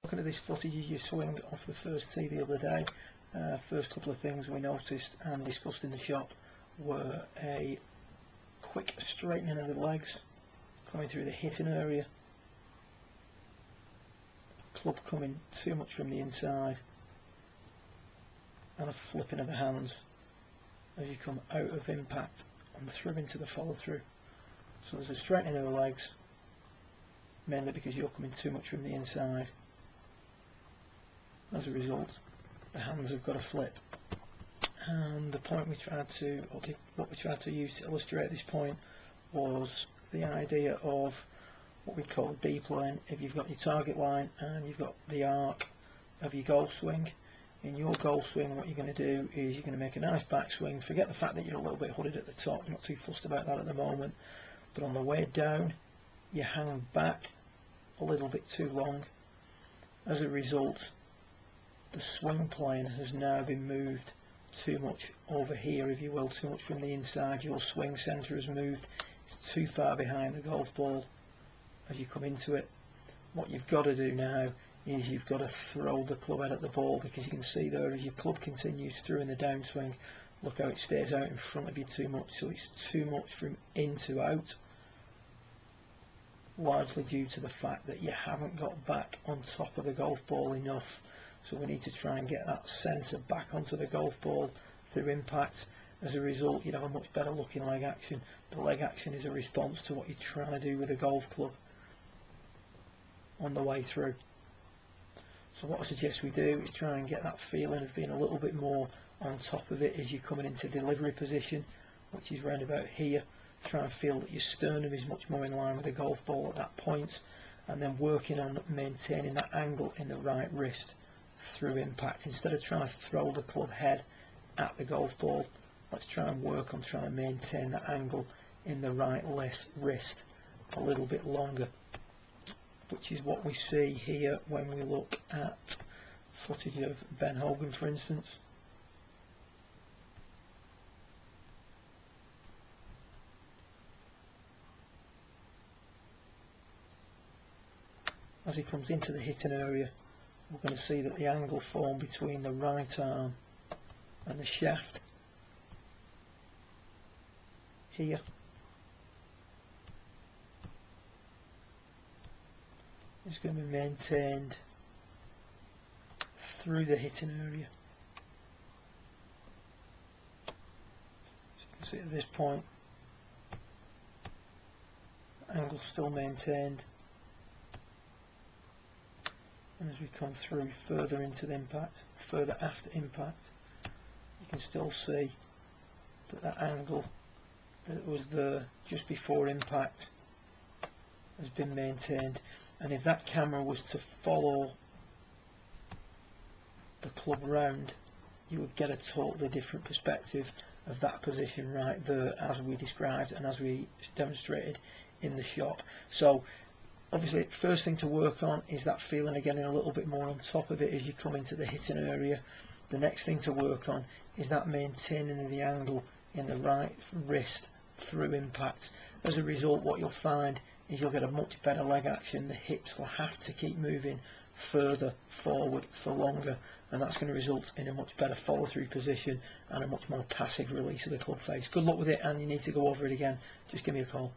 Looking at this footage as you swing off the first tee the other day, first couple of things we noticed and discussed in the shop were a quick straightening of the legs coming through the hitting area, club coming too much from the inside, and a flipping of the hands as you come out of impact and through into the follow through. So there's a straightening of the legs, mainly because you're coming too much from the inside. As a result, the hands have got a flip. And the point we tried to, or what we tried to use to illustrate this point, was the idea of what we call deep line. If you've got your target line and you've got the arc of your golf swing, in your golf swing what you're going to do is you're going to make a nice backswing. Forget the fact that you're a little bit hooded at the top, you're not too fussed about that at the moment, but on the way down you hang back a little bit too long. As a result, the swing plane has now been moved too much over here, if you will, too much from the inside. Your swing centre has moved too far behind the golf ball as you come into it. What you've got to do now is you've got to throw the club head at the ball, because you can see there as your club continues through in the downswing, look how it stays out in front of you too much. So it's too much from in to out, largely due to the fact that you haven't got back on top of the golf ball enough. So we need to try and get that centre back onto the golf ball through impact. As a result, you'd have a much better looking leg action. The leg action is a response to what you're trying to do with a golf club on the way through. So what I suggest we do is try and get that feeling of being a little bit more on top of it as you're coming into delivery position, which is round about here. Try and feel that your sternum is much more in line with the golf ball at that point, and then working on maintaining that angle in the right wrist through impact. Instead of trying to throw the club head at the golf ball, let's try and work on trying to maintain that angle in the right wrist a little bit longer, which is what we see here when we look at footage of Ben Hogan, for instance. As he comes into the hitting area, we're going to see that the angle formed between the right arm and the shaft here is going to be maintained through the hitting area. So you can see at this point, angle still maintained. And as we come through further into the impact, further after impact, you can still see that that angle that was there just before impact has been maintained. And if that camera was to follow the club round, you would get a totally different perspective of that position right there, as we described and as we demonstrated in the shot. So obviously, first thing to work on is that feeling of getting a little bit more on top of it as you come into the hitting area. The next thing to work on is that maintaining of the angle in the right wrist through impact. As a result, what you'll find is you'll get a much better leg action. The hips will have to keep moving further forward for longer, and that's going to result in a much better follow through position and a much more passive release of the club face. Good luck with it, and you need to go over it again, just give me a call.